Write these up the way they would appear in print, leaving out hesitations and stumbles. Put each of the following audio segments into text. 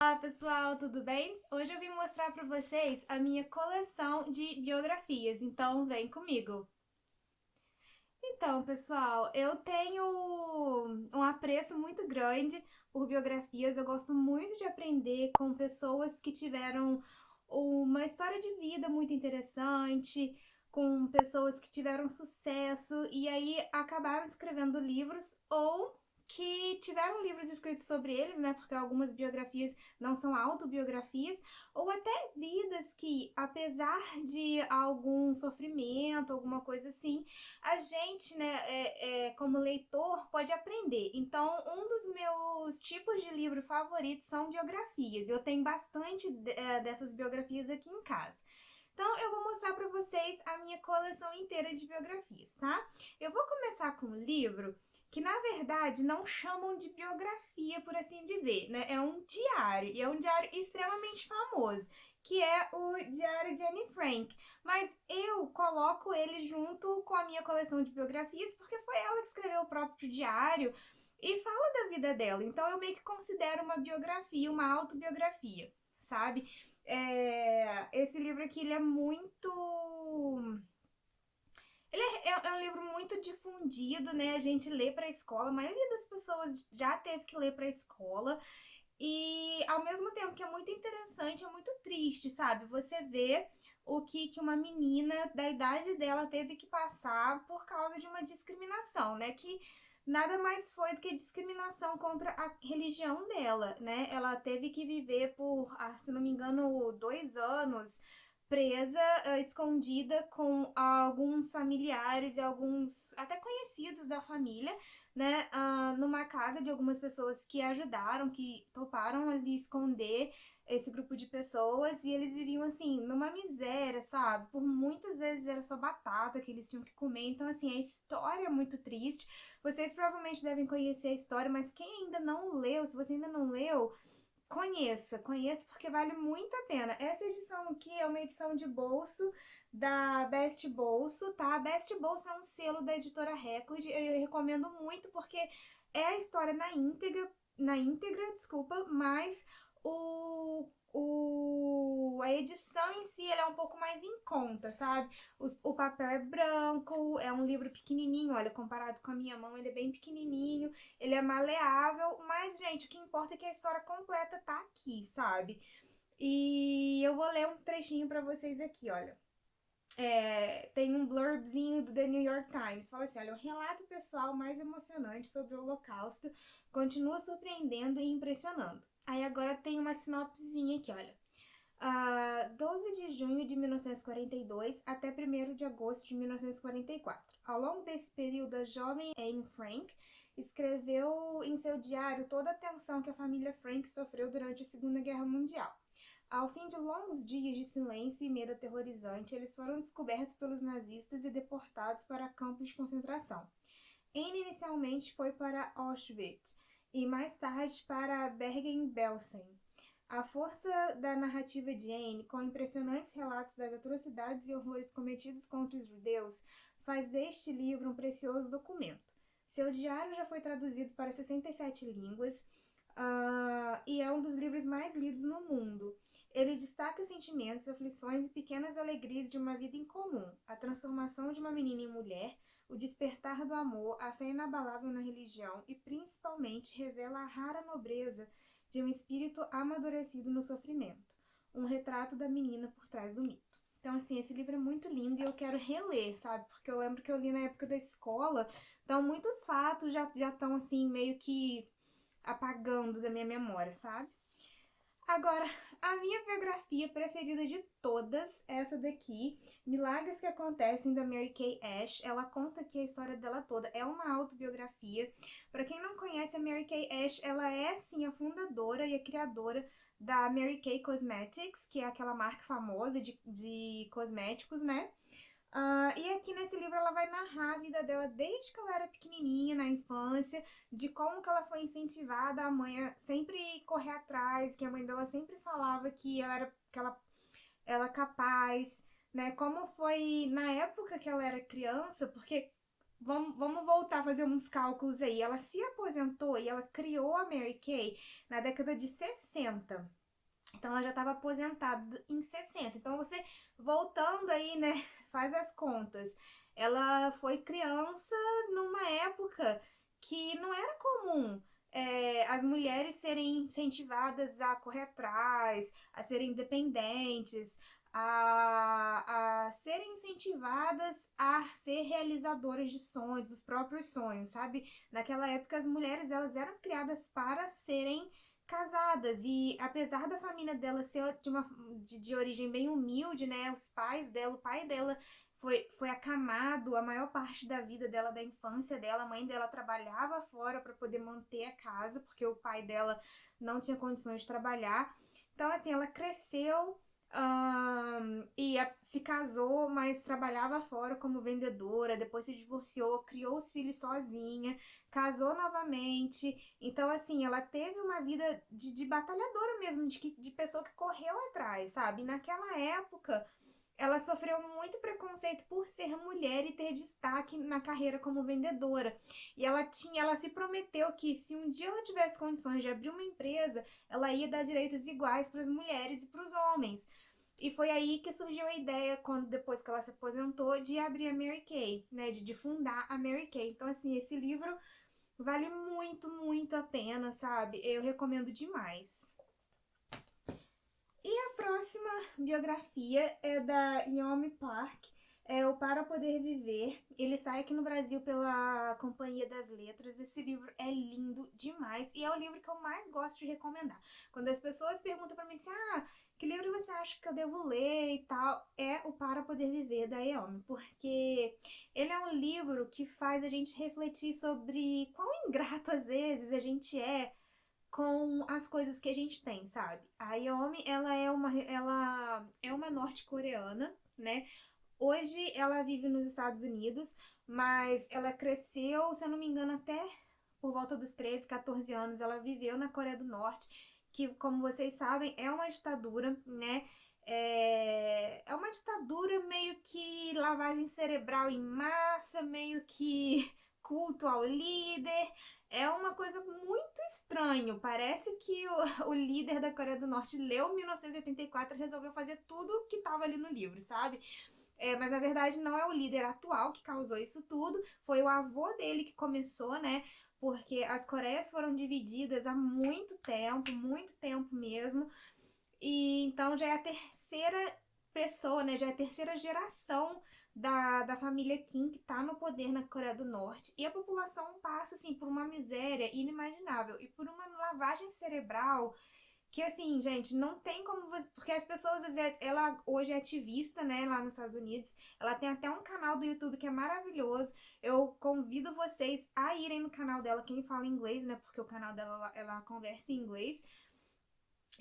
Olá pessoal, tudo bem? Hoje eu vim mostrar para vocês a minha coleção de biografias, então vem comigo. Então, pessoal, eu tenho um apreço muito grande por biografias. Eu gosto muito de aprender com pessoas que tiveram uma história de vida muito interessante, com pessoas que tiveram sucesso e aí acabaram escrevendo livros ou que tiveram livros escritos sobre eles, né? Porque algumas biografias não são autobiografias, ou até vidas que, apesar de algum sofrimento, alguma coisa assim, a gente, né, como leitor, pode aprender. Então, um dos meus tipos de livro favoritos são biografias. Eu tenho bastante dessas biografias aqui em casa. Então, eu vou mostrar para vocês a minha coleção inteira de biografias, tá? Eu vou começar com um livro que, na verdade, não chamam de biografia, por assim dizer, né? É um diário, e é um diário extremamente famoso, que é o Diário de Anne Frank. Mas eu coloco ele junto com a minha coleção de biografias, porque foi ela que escreveu o próprio diário e fala da vida dela. Então eu meio que considero uma biografia, uma autobiografia, sabe? Esse livro aqui, ele é muito... Ele é um livro muito difundido, né? A gente lê para a escola, a maioria das pessoas já teve que ler para a escola. E ao mesmo tempo que é muito interessante, é muito triste, sabe? Você vê o que uma menina da idade dela teve que passar por causa de uma discriminação, né? Que nada mais foi do que discriminação contra a religião dela, né? Ela teve que viver por, se não me engano, 2 anos presa, escondida com alguns familiares e alguns até conhecidos da família, né, numa casa de algumas pessoas que ajudaram, que toparam ali esconder esse grupo de pessoas e eles viviam assim, numa miséria, sabe? Por muitas vezes era só batata que eles tinham que comer, então assim, a história é muito triste. Vocês provavelmente devem conhecer a história, mas quem ainda não leu, se você ainda não leu, conheça porque vale muito a pena. Essa edição aqui é uma edição de bolso da Best Bolso, tá? Best Bolso é um selo da editora Record, eu recomendo muito porque é a história na íntegra, desculpa, mas a edição em si ela é um pouco mais em conta, sabe? O papel é branco, é um livro pequenininho, olha, comparado com a minha mão, ele é bem pequenininho, ele é maleável, mas, gente, o que importa é que a história completa tá aqui, sabe? E eu vou ler um trechinho pra vocês aqui, olha. Tem um blurbzinho do The New York Times. Fala assim, olha, o relato pessoal mais emocionante sobre o Holocausto continua surpreendendo e impressionando. Aí agora tem uma sinopsezinha aqui, olha. 12 de junho de 1942 até 1º de agosto de 1944. Ao longo desse período, a jovem Anne Frank escreveu em seu diário toda a tensão que a família Frank sofreu durante a Segunda Guerra Mundial. Ao fim de longos dias de silêncio e medo aterrorizante, eles foram descobertos pelos nazistas e deportados para campos de concentração. Anne inicialmente foi para Auschwitz e mais tarde para Bergen-Belsen. A força da narrativa de Anne, com impressionantes relatos das atrocidades e horrores cometidos contra os judeus, faz deste livro um precioso documento. Seu diário já foi traduzido para 67 línguas, e é um dos livros mais lidos no mundo. Ele destaca os sentimentos, aflições e pequenas alegrias de uma vida incomum, a transformação de uma menina em mulher, o despertar do amor, a fé inabalável na religião e, principalmente, revela a rara nobreza de um espírito amadurecido no sofrimento. Um retrato da menina por trás do mito. Então, assim, esse livro é muito lindo e eu quero reler, sabe? Porque eu lembro que eu li na época da escola, então muitos fatos já estão, assim, meio que apagando da minha memória, sabe? Agora, a minha biografia preferida de todas, essa daqui, Milagres que Acontecem, da Mary Kay Ash. Ela conta aqui a história dela toda, é uma autobiografia. Para quem não conhece, a Mary Kay Ash, ela é, sim, a fundadora e a criadora da Mary Kay Cosmetics, que é aquela marca famosa de cosméticos, né? E aqui nesse livro ela vai narrar a vida dela desde que ela era pequenininha, na infância, de como que ela foi incentivada a mãe a sempre correr atrás, que a mãe dela sempre falava que ela capaz, né? Como foi na época que ela era criança, porque vamos voltar a fazer uns cálculos aí. Ela se aposentou e ela criou a Mary Kay na década de 60. Então ela já estava aposentada em 60. Então você voltando aí, né, faz as contas. Ela foi criança numa época que não era comum as mulheres serem incentivadas a correr atrás, a serem independentes, a serem incentivadas a ser realizadoras de sonhos, dos próprios sonhos, sabe? Naquela época as mulheres elas eram criadas para serem casadas e apesar da família dela ser de origem bem humilde, né? Os pais dela, o pai dela foi acamado a maior parte da vida dela, da infância dela. A mãe dela trabalhava fora para poder manter a casa, porque o pai dela não tinha condições de trabalhar. Então, assim, ela cresceu se casou, mas trabalhava fora como vendedora, depois se divorciou, criou os filhos sozinha, casou novamente. Então, assim, ela teve uma vida de batalhadora mesmo, de pessoa que correu atrás, sabe? E naquela época, ela sofreu muito preconceito por ser mulher e ter destaque na carreira como vendedora. E ela se prometeu que se um dia ela tivesse condições de abrir uma empresa, ela ia dar direitos iguais para as mulheres e para os homens. E foi aí que surgiu a ideia, quando depois que ela se aposentou, de abrir a Mary Kay, né? De fundar a Mary Kay. Então, assim, esse livro vale muito, muito a pena, sabe? Eu recomendo demais. E a próxima biografia é da Yeonmi Park, é o Para Poder Viver. Ele sai aqui no Brasil pela Companhia das Letras. Esse livro é lindo demais e é o livro que eu mais gosto de recomendar. Quando as pessoas perguntam para mim assim, que livro você acha que eu devo ler e tal, é o Para Poder Viver, da Yeonmi, porque ele é um livro que faz a gente refletir sobre quão ingrato às vezes a gente é com as coisas que a gente tem, sabe? A Yeonmi, ela é uma norte-coreana, né? Hoje ela vive nos Estados Unidos, mas ela cresceu, se eu não me engano, até por volta dos 13, 14 anos, ela viveu na Coreia do Norte, que, como vocês sabem, é uma ditadura, né? É uma ditadura meio que lavagem cerebral em massa, meio que culto ao líder. É uma coisa muito estranha. Parece que o líder da Coreia do Norte leu 1984 e resolveu fazer tudo que estava ali no livro, sabe? Mas na verdade não é o líder atual que causou isso tudo, foi o avô dele que começou, né? Porque as Coreias foram divididas há muito tempo mesmo. E então já é a terceira pessoa, né? Já é a terceira geração da família Kim que tá no poder na Coreia do Norte. E a população passa, assim, por uma miséria inimaginável e por uma lavagem cerebral que, assim, gente, não tem como você... Porque as pessoas, às vezes, ela hoje é ativista, né, lá nos Estados Unidos. Ela tem até um canal do YouTube que é maravilhoso. Eu convido vocês a irem no canal dela, quem fala inglês, né, porque o canal dela, ela conversa em inglês.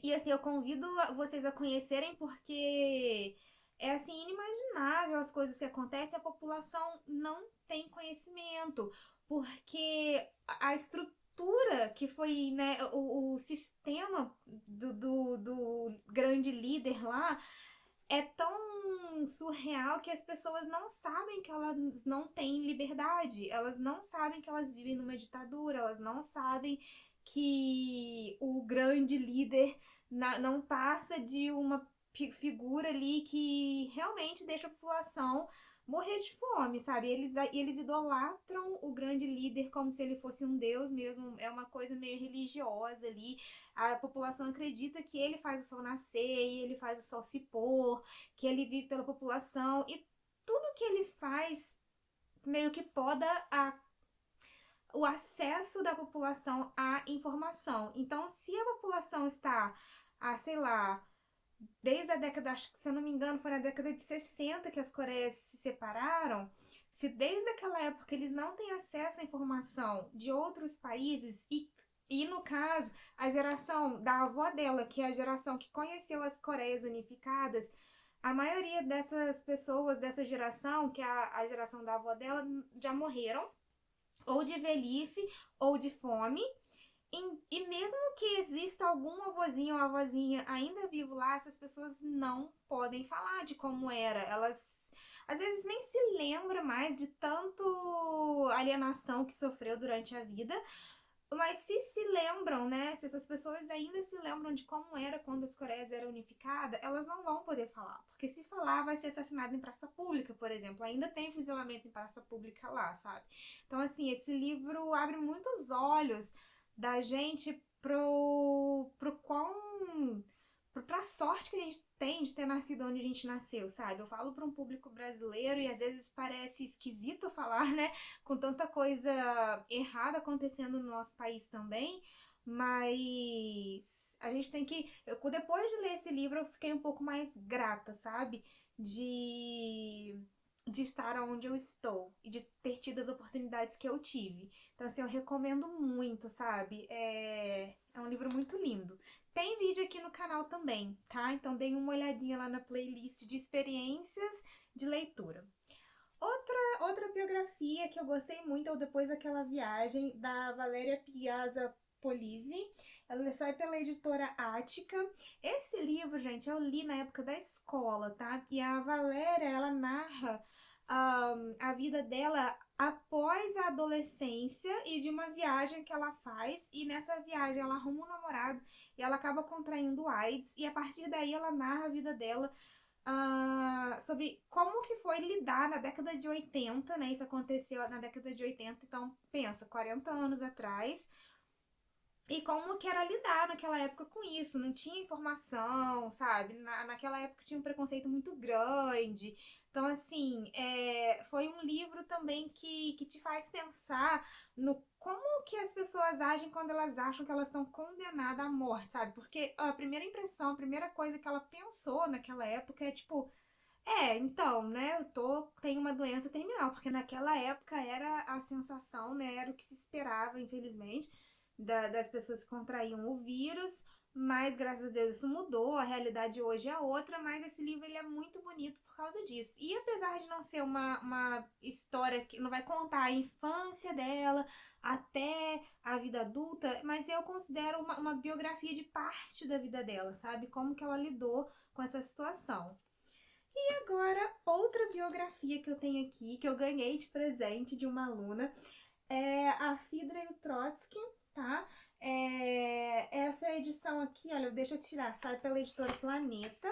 E assim, eu convido vocês a conhecerem porque é assim inimaginável as coisas que acontecem, a população não tem conhecimento, porque a estrutura que foi, né, o sistema do grande líder lá é tão surreal que as pessoas não sabem que elas não têm liberdade, elas não sabem que elas vivem numa ditadura, elas não sabem que o grande líder não passa de uma figura ali que realmente deixa a população morrer de fome, sabe? Eles idolatram o grande líder como se ele fosse um deus mesmo, é uma coisa meio religiosa ali. A população acredita que ele faz o sol nascer e ele faz o sol se pôr, que ele vive pela população e tudo que ele faz meio que poda o acesso da população à informação. Então, se a população está, sei lá, desde a década, acho que se eu não me engano, foi na década de 60 que as Coreias se separaram, se desde aquela época eles não têm acesso à informação de outros países e no caso, a geração da avó dela, que é a geração que conheceu as Coreias unificadas, a maioria dessas pessoas dessa geração, que é a geração da avó dela, já morreram, ou de velhice, ou de fome. E mesmo que exista algum avôzinho ou avózinha ainda vivo lá, essas pessoas não podem falar de como era. Elas às vezes nem se lembra mais de tanto alienação que sofreu durante a vida, mas se lembram, né? Se essas pessoas ainda se lembram de como era quando as Coreias eram unificadas, elas não vão poder falar. Porque se falar, vai ser assassinado em praça pública, por exemplo. Ainda tem fuzilamento em praça pública lá, sabe? Então, assim, esse livro abre muitos olhos da gente pro quão. Pra sorte que a gente tem de ter nascido onde a gente nasceu, sabe? Eu falo para um público brasileiro e às vezes parece esquisito falar, né? Com tanta coisa errada acontecendo no nosso país também, mas a gente tem que. Depois de ler esse livro, eu fiquei um pouco mais grata, sabe? De, de estar onde eu estou e de ter tido as oportunidades que eu tive. Então, assim, eu recomendo muito, sabe? É um livro muito lindo. Tem vídeo aqui no canal também, tá? Então, deem uma olhadinha lá na playlist de experiências de leitura. Outra biografia que eu gostei muito é o Depois daquela Viagem, da Valéria Piazza Polizzi. Ela sai pela editora Ática. Esse livro, gente, eu li na época da escola, tá? E a Valéria, ela narra a vida dela após a adolescência e de uma viagem que ela faz. E nessa viagem ela arruma um namorado e ela acaba contraindo AIDS. E a partir daí ela narra a vida dela sobre como que foi lidar na década de 80, né? Isso aconteceu na década de 80, então pensa, 40 anos atrás. E como que era lidar naquela época com isso? Não tinha informação, sabe? Naquela época tinha um preconceito muito grande. Então, assim, foi um livro também que te faz pensar no como que as pessoas agem quando elas acham que elas estão condenadas à morte, sabe? Porque a primeira impressão, a primeira coisa que ela pensou naquela época é tipo, então, né, tenho uma doença terminal, porque naquela época era a sensação, né, era o que se esperava, infelizmente, das pessoas que contraíam o vírus, mas graças a Deus isso mudou, a realidade hoje é outra, mas esse livro ele é muito bonito por causa disso. E apesar de não ser uma história que não vai contar a infância dela até a vida adulta, mas eu considero uma biografia de parte da vida dela, sabe? Como que ela lidou com essa situação. E agora, outra biografia que eu tenho aqui, que eu ganhei de presente de uma aluna, é a Fidra e o Trotsky, tá? Essa edição aqui, olha, deixa eu tirar, sai pela editora Planeta.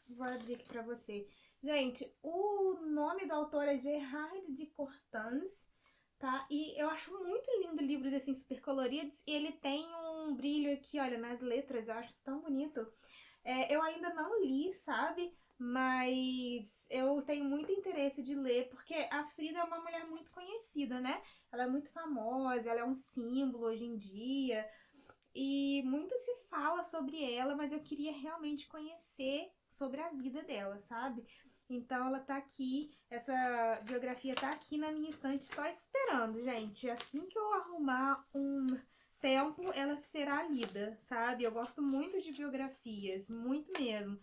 Vou abrir aqui pra você. Gente, o nome do autor é Gerard de Cortans, tá? E eu acho muito lindo livros assim, super coloridos. E ele tem um brilho aqui, olha, nas letras, eu acho isso tão bonito. Eu ainda não li, sabe? Mas eu tenho muito interesse de ler, porque a Frida é uma mulher muito conhecida, né? Ela é muito famosa, ela é um símbolo hoje em dia. E muito se fala sobre ela, mas eu queria realmente conhecer sobre a vida dela, sabe? Então ela tá aqui, essa biografia tá aqui na minha estante só esperando, gente. Assim que eu arrumar um tempo, ela será lida, sabe? Eu gosto muito de biografias, muito mesmo.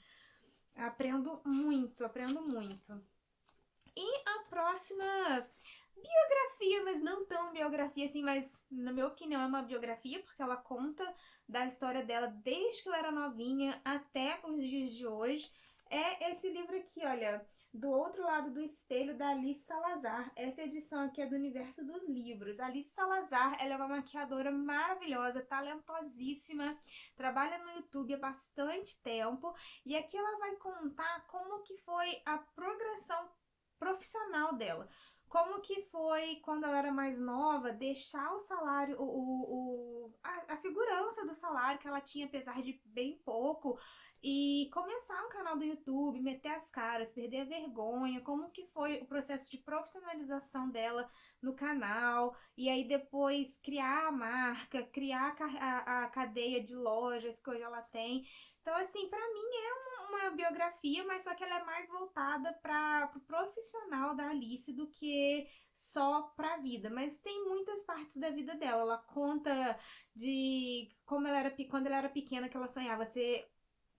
Aprendo muito, aprendo muito. E a próxima biografia, mas não tão biografia assim, mas na minha opinião é uma biografia, porque ela conta da história dela desde que ela era novinha até os dias de hoje. É esse livro aqui, olha, Do Outro Lado do Espelho, da Alice Salazar. Essa edição aqui é do Universo dos Livros. A Alice Salazar, ela é uma maquiadora maravilhosa, talentosíssima, trabalha no YouTube há bastante tempo, e aqui ela vai contar como que foi a progressão profissional dela. Como que foi quando ela era mais nova, deixar o salário, a segurança do salário que ela tinha, apesar de bem pouco, e começar um canal do YouTube, meter as caras, perder a vergonha, como que foi o processo de profissionalização dela no canal, e aí depois criar a marca, criar a cadeia de lojas que hoje ela tem. Então, assim, pra mim é uma biografia, mas só que ela é mais voltada para o pro profissional da Alice do que só pra vida. Mas tem muitas partes da vida dela. Ela conta de como ela era quando ela era pequena, que ela sonhava ser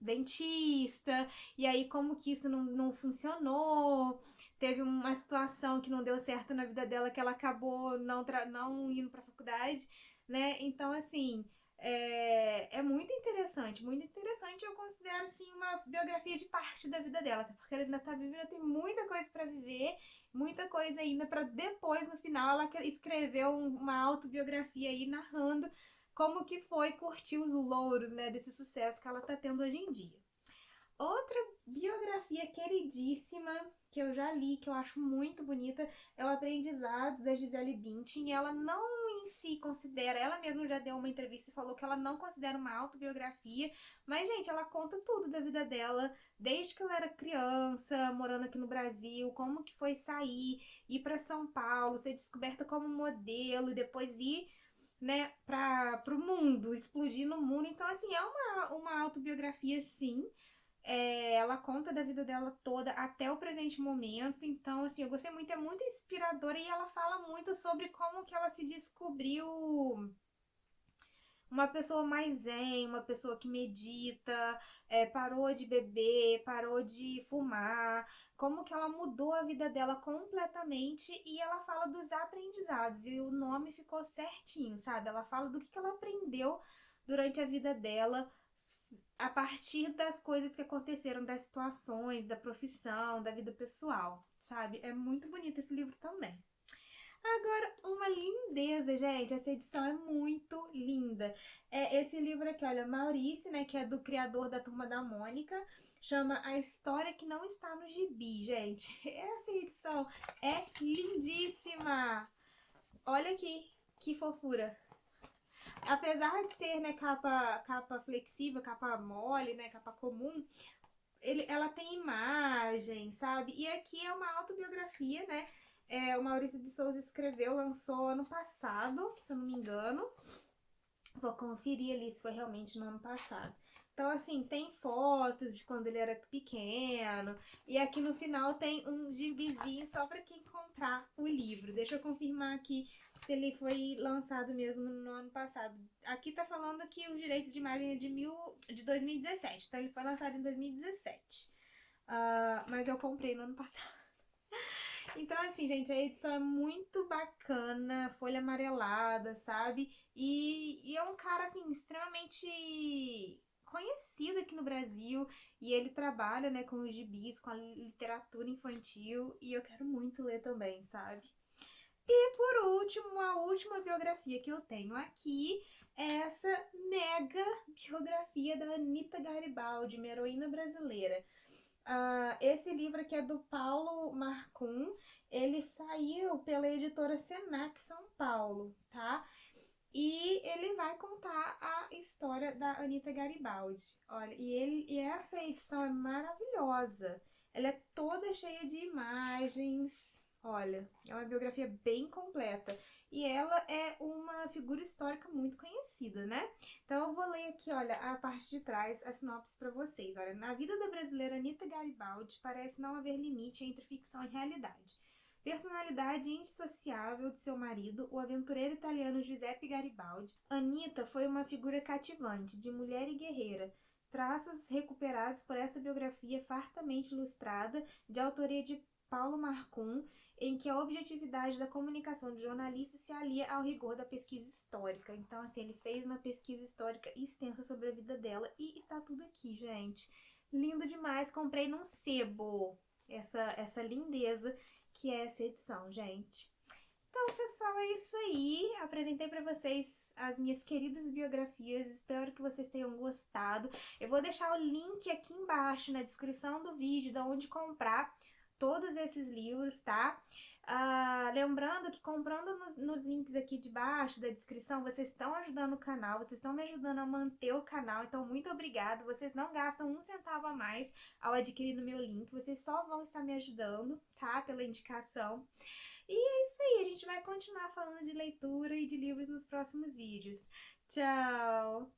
dentista, e aí como que isso não funcionou. Teve uma situação que não deu certo na vida dela, que ela acabou não indo pra faculdade. né? Então, assim, é muito interessante, muito interessante. Eu considero, assim, uma biografia de parte da vida dela, até porque ela ainda tá viva, ainda tem muita coisa pra viver, muita coisa ainda pra depois, no final, ela escrever uma autobiografia aí narrando como que foi curtir os louros, né, desse sucesso que ela tá tendo hoje em dia. Outra biografia queridíssima que eu já li, que eu acho muito bonita, é o Aprendizados da Gisele Bündchen. Ela não em si considera, ela mesma já deu uma entrevista e falou que ela não considera uma autobiografia, mas, gente, ela conta tudo da vida dela, desde que ela era criança, morando aqui no Brasil, como que foi sair, ir para São Paulo, ser descoberta como modelo e depois ir, né, para o mundo, explodir no mundo. Então, assim, é uma autobiografia, sim. Ela conta da vida dela toda até o presente momento. Então, assim, eu gostei muito, é muito inspiradora e ela fala muito sobre como que ela se descobriu uma pessoa mais zen, uma pessoa que medita, parou de beber, parou de fumar, como que ela mudou a vida dela completamente e ela fala dos aprendizados e o nome ficou certinho, sabe? Ela fala do que ela aprendeu durante a vida dela a partir das coisas que aconteceram, das situações, da profissão, da vida pessoal, sabe? É muito bonito esse livro também. Agora, uma lindeza, gente. Essa edição é muito linda. Esse livro aqui, olha, Maurício, né, que é do criador da Turma da Mônica, chama A História que Não Está no Gibi, gente. Essa edição é lindíssima. Olha aqui, que fofura. Apesar de ser, né, capa flexível, capa mole, né, capa comum, ela tem imagem, sabe? E aqui é uma autobiografia, né? O Maurício de Souza escreveu, lançou ano passado, se eu não me engano. Vou conferir ali se foi realmente no ano passado. Então, assim, tem fotos de quando ele era pequeno. E aqui no final tem um gibizinho só para quem comprar o livro. Deixa eu confirmar aqui se ele foi lançado mesmo no ano passado. Aqui tá falando que os direitos de imagem é de 2017. Então, ele foi lançado em 2017. Mas eu comprei no ano passado. Então, assim, gente, a edição é muito bacana, folha amarelada, sabe? E é um cara, assim, extremamente conhecido aqui no Brasil. E ele trabalha, né, com os gibis, com a literatura infantil. E eu quero muito ler também, sabe? E por último, a última biografia que eu tenho aqui é essa mega biografia da Anita Garibaldi, minha heroína brasileira. Esse livro aqui é do Paulo Marcum, ele saiu pela editora Senac São Paulo, tá? E ele vai contar a história da Anita Garibaldi. Olha, e essa edição é maravilhosa. Ela é toda cheia de imagens. Olha, é uma biografia bem completa. E ela é uma figura histórica muito conhecida, né? Então eu vou ler aqui, olha, a parte de trás, a sinopse para vocês. Olha, na vida da brasileira Anita Garibaldi parece não haver limite entre ficção e realidade. Personalidade indissociável de seu marido, o aventureiro italiano Giuseppe Garibaldi, Anita foi uma figura cativante, de mulher e guerreira. Traços recuperados por essa biografia fartamente ilustrada, de autoria de Paulo Marcum, em que a objetividade da comunicação do jornalista se alia ao rigor da pesquisa histórica. Então, assim, ele fez uma pesquisa histórica extensa sobre a vida dela e está tudo aqui, gente. Lindo demais, comprei num sebo essa lindeza que é essa edição, gente. Então, pessoal, é isso aí. Apresentei para vocês as minhas queridas biografias. Espero que vocês tenham gostado. Eu vou deixar o link aqui embaixo na descrição do vídeo de onde comprar todos esses livros, tá? Lembrando que comprando nos links aqui de baixo da descrição, vocês estão ajudando o canal, vocês estão me ajudando a manter o canal, então muito obrigado. Vocês não gastam um centavo a mais ao adquirir no meu link, vocês só vão estar me ajudando, tá? Pela indicação. E é isso aí, a gente vai continuar falando de leitura e de livros nos próximos vídeos. Tchau!